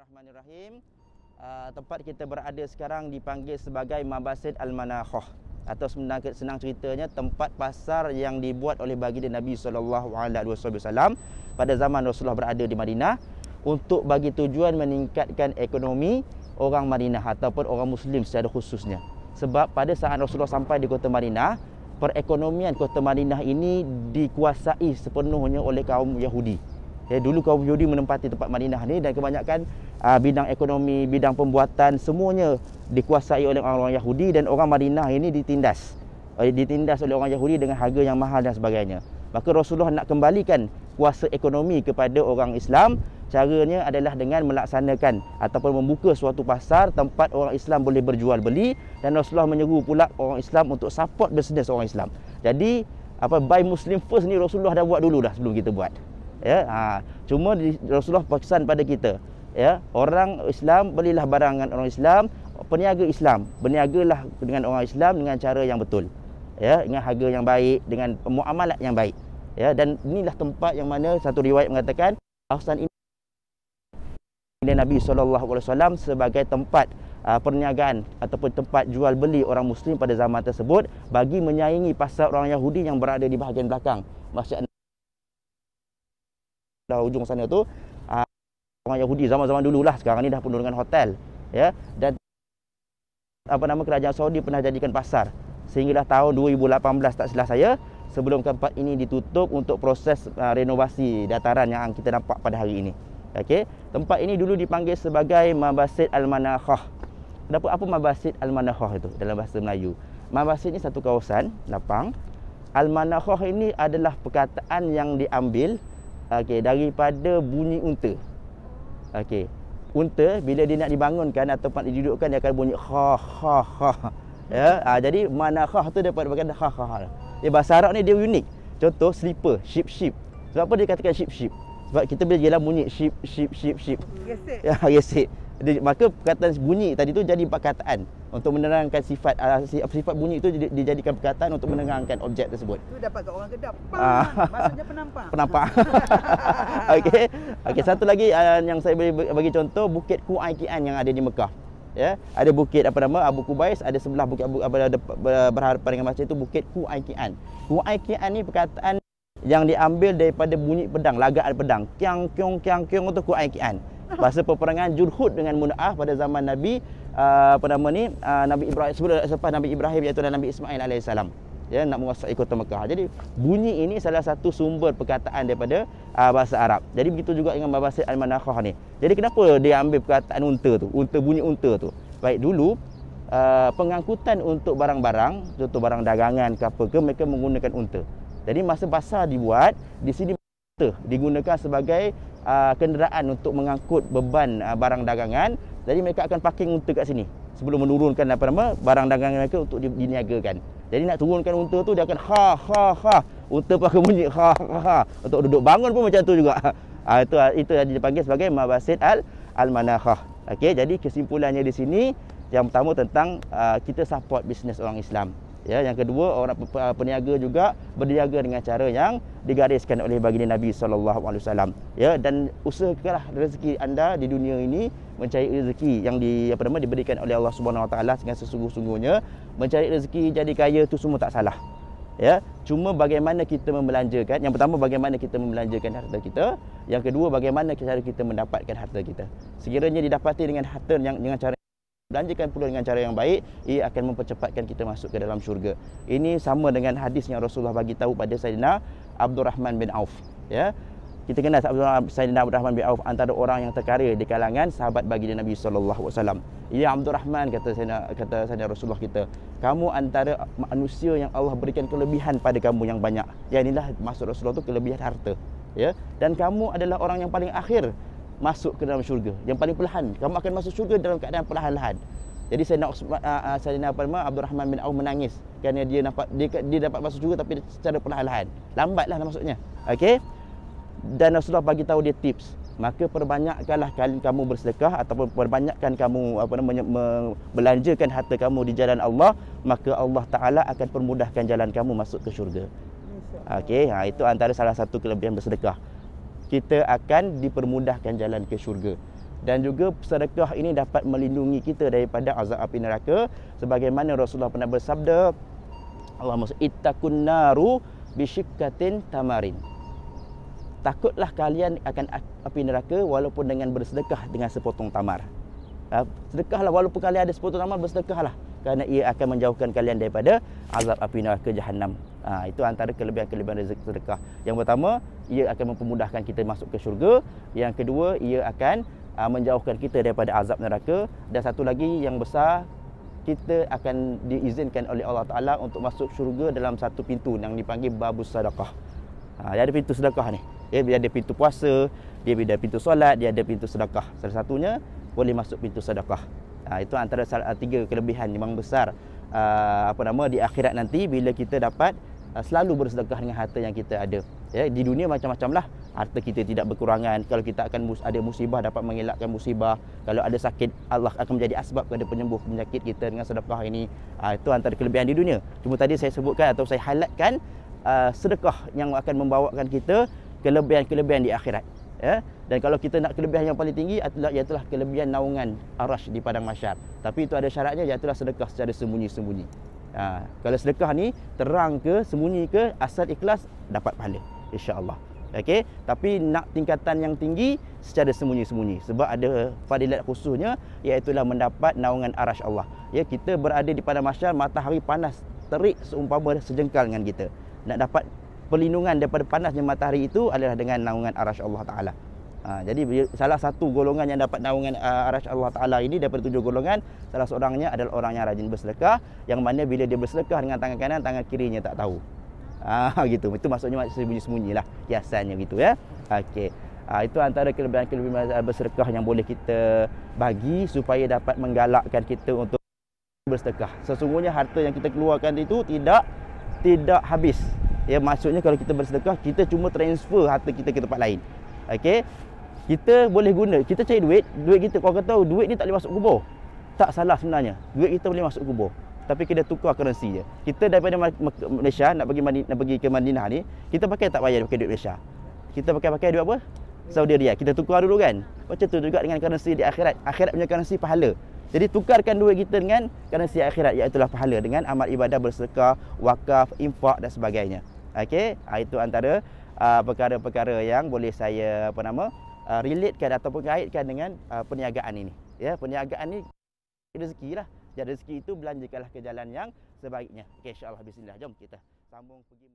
Bismillahirrahmanirrahim. Tempat kita berada sekarang dipanggil sebagai Mabasid Al-Manakhah, atau senang ceritanya tempat pasar yang dibuat oleh baginda Nabi SAW pada zaman Rasulullah berada di Madinah, untuk bagi tujuan meningkatkan ekonomi orang Madinah ataupun orang Muslim secara khususnya. Sebab pada saat Rasulullah sampai di kota Madinah, perekonomian kota Madinah ini dikuasai sepenuhnya oleh kaum Yahudi. Dulu kaum Yahudi menempati tempat Madinah ni, dan kebanyakan bidang ekonomi, bidang pembuatan semuanya dikuasai oleh orang-orang Yahudi, dan orang Madinah ini ditindas oleh orang Yahudi dengan harga yang mahal dan sebagainya. Maka Rasulullah nak kembalikan kuasa ekonomi kepada orang Islam. Caranya adalah dengan melaksanakan ataupun membuka suatu pasar tempat orang Islam boleh berjual beli, dan Rasulullah menyeru pula orang Islam untuk support bisnes orang Islam. Jadi buy Muslim first ni Rasulullah dah buat dulu dah sebelum kita buat. Cuma Rasulullah pesan pada kita, orang Islam belilah barangan orang Islam, peniaga Islam berniagalah dengan orang Islam dengan cara yang betul, dengan harga yang baik, dengan muamalat yang baik, dan inilah tempat yang mana satu riwayat mengatakan kawasan ini Nabi SAW sebagai tempat perniagaan ataupun tempat jual beli orang Muslim pada zaman tersebut, bagi menyaingi pasar orang Yahudi yang berada di bahagian belakang Masjid ujung sana tu. Orang Yahudi zaman-zaman dululah, sekarang ni dah penuh dengan hotel, dan kerajaan Saudi pernah jadikan pasar sehinggalah tahun 2018 tak silap saya, sebelum tempat ini ditutup untuk proses renovasi dataran yang kita nampak pada hari ini. Tempat ini dulu dipanggil sebagai Mabasid Al-Manakhah. Apa Mabasid Al-Manakhah itu dalam bahasa Melayu? Mabasid ni satu kawasan lapang. Al-Manakhah ini adalah perkataan yang diambil daripada bunyi unta. Unta bila dia nak dibangunkan ataupun didudukkan, dia akan bunyi kha kha kha. Jadi manakhah tu daripada perkataan kha kha. Bahasa Arab ni dia unik. Contoh slipper, sheep. Sebab apa dia katakan sheep? Sebab kita bila jalan bunyi sheep. Gesek. Gesek. Maka perkataan bunyi tadi tu jadi perkataan untuk menerangkan sifat sifat bunyi itu dijadikan perkataan untuk menerangkan objek tersebut. Itu dapat kat orang Kedah. Maksudnya penampang. Okey, satu lagi yang saya boleh bagi contoh, Bukit Ku'ai Ki'an yang ada di Mekah. Ada bukit Abu Kubais, ada sebelah bukit berhadapan dengan masjid itu Bukit Ku'ai Ki'an. Ku'ai Ki'an ni perkataan yang diambil daripada bunyi pedang, lagaan pedang. Kiang kiong itu Ku'ai Ki'an. Bahasa peperangan Jurhud dengan Muna'ah pada zaman Nabi Nabi Ibrahim, selepas Nabi Ibrahim, iaitu Nabi Ismail alaihissalam, nak menguasai kota Mekah. Jadi bunyi ini salah satu sumber perkataan daripada bahasa Arab. Jadi begitu juga dengan Mabasid Al-Manakhah ni. Jadi kenapa dia ambil perkataan unta tu, bunyi unta tu? Baik, dulu pengangkutan untuk barang-barang, contoh barang dagangan ke apa ke, mereka menggunakan unta. Jadi masa pasar dibuat, di sini unta digunakan sebagai kenderaan untuk mengangkut beban barang dagangan. Jadi mereka akan parking unta kat sini sebelum menurunkan barang dagangan mereka untuk diniagakan. Jadi nak turunkan unta tu, dia akan ha. Unta pakai bunyi ha. Untuk duduk bangun pun macam tu juga. Itu yang dipanggil sebagai Mabasid Al-Manakhah. Jadi kesimpulannya di sini, yang pertama tentang kita support bisnes orang Islam. Yang kedua, orang peniaga juga berniaga dengan cara yang digariskan oleh baginda Nabi SAW. Dan usahakanlah rezeki anda di dunia ini, mencari rezeki yang diberikan oleh Allah Subhanahu Wa Taala dengan sesungguh-sungguhnya. Mencari rezeki jadi kaya itu semua tak salah. Cuma bagaimana kita membelanjakan. Yang pertama, bagaimana kita membelanjakan harta kita. Yang kedua, bagaimana cara kita mendapatkan harta kita. Sekiranya didapati dengan harta dengan cara belanjakan pula dengan cara yang baik, ia akan mempercepatkan kita masuk ke dalam syurga. Ini sama dengan hadis yang Rasulullah bagi tahu pada Sayyidina Abdurrahman bin Auf. Kita kenal Sayyidina Abdurrahman bin Auf, antara orang yang terkaya di kalangan sahabat baginda Nabi SAW. Ya Abdurrahman, kata Sayyidina Rasulullah kita, kamu antara manusia yang Allah berikan kelebihan pada kamu yang banyak. Inilah maksud Rasulullah tu, kelebihan harta. Dan kamu adalah orang yang paling akhir masuk ke dalam syurga, yang paling perlahan. Kamu akan masuk syurga dalam keadaan perlahan-lahan. Jadi Sayyidina Abdurrahman bin Auf menangis kerana dia dapat masuk syurga tapi secara perlahan-lahan. Lambatlah maksudnya. Dan Rasulullah bagi tahu dia tips. Maka perbanyakkanlah kali kamu bersedekah ataupun perbanyakkan kamu belanjakan harta kamu di jalan Allah, maka Allah Taala akan permudahkan jalan kamu masuk ke syurga. Itu antara salah satu kelebihan bersedekah. Kita akan dipermudahkan jalan ke syurga. dan juga sedekah ini dapat melindungi kita daripada azab api neraka, sebagaimana Rasulullah pernah bersabda, Allahumma ittaqun naru bisyikkatin tamarin. Takutlah kalian akan api neraka walaupun dengan bersedekah dengan sepotong tamar. Sedekahlah walaupun kalian ada sepotong tamar, bersedekahlah, kerana ia akan menjauhkan kalian daripada azab api neraka Jahannam. Itu antara kelebihan-kelebihan rezeki sedekah. Yang pertama, ia akan mempermudahkan kita masuk ke syurga. Yang kedua, ia akan menjauhkan kita daripada azab neraka. Dan satu lagi yang besar, kita akan diizinkan oleh Allah Ta'ala untuk masuk syurga dalam satu pintu yang dipanggil babus sedekah. Dia ada pintu sedekah ni. Dia ada pintu puasa, dia ada pintu solat, dia ada pintu sedekah. Salah satunya boleh masuk pintu sedekah. Itu antara 3 kelebihan yang besar di akhirat nanti, bila kita dapat selalu bersedekah dengan harta yang kita ada. Di dunia macam-macam lah, harta kita tidak berkurangan. Kalau kita akan ada musibah, dapat mengelakkan musibah. Kalau ada sakit, Allah akan menjadi asbab kepada penyembuh penyakit kita dengan sedekah ini. Itu antara kelebihan di dunia. Cuma tadi saya sebutkan atau saya highlightkan sedekah yang akan membawakan kita kelebihan-kelebihan di akhirat. Dan kalau kita nak kelebihan yang paling tinggi, ialah kelebihan naungan arash di padang mahsyar. Tapi itu ada syaratnya, iaitu sedekah secara sembunyi-sembunyi. Kalau sedekah ni terang ke, sembunyi ke, asal ikhlas, dapat pahala, insya-Allah. Okey, tapi nak tingkatan yang tinggi secara sembunyi-sembunyi, sebab ada fadilat khususnya, iaitu mendapat naungan arash Allah. Kita berada di padang mahsyar, matahari panas terik seumpama sejengkal dengan kita. Nak dapat perlindungan daripada panasnya matahari itu adalah dengan naungan arash Allah Ta'ala. Jadi salah satu golongan yang dapat naungan arash Allah Ta'ala ini daripada 7 golongan, salah seorangnya adalah orang yang rajin bersedekah, yang mana bila dia bersedekah dengan tangan kanan, tangan kirinya tak tahu. Gitu. Itu maksudnya sembunyi-sembunyi lah, kiasannya gitu ya. Okey. Itu antara kelebihan-kelebihan bersedekah yang boleh kita bagi supaya dapat menggalakkan kita untuk bersedekah. Sesungguhnya harta yang kita keluarkan itu tidak habis. Maksudnya kalau kita bersedekah, kita cuma transfer harta kita ke tempat lain. Okey. Kita boleh guna, kita cari duit kita, kau kata tahu duit ni tak boleh masuk kubur. Tak salah sebenarnya. Duit kita boleh masuk kubur. Tapi kita tukar currency je. Kita daripada Malaysia nak pergi ke Madinah ni, kita pakai tak bayar pakai duit Malaysia. Kita pakai duit apa? Saudi Riyal. Kita tukar dulu kan. Macam tu juga dengan currency di akhirat. Akhirat punya currency pahala. Jadi tukarkan duit kita dengan currency akhirat, iaitu pahala dengan amal ibadah, bersedekah, wakaf, infak dan sebagainya. Okey, itu antara perkara-perkara yang boleh saya relatekan ataupun kaitkan dengan perniagaan ini. Perniagaan ni rezeki lah. Jadi rezeki itu belanjakanlah ke jalan yang sebaiknya. Okey, insya-Allah, bismillah. Jom kita sambung pergi.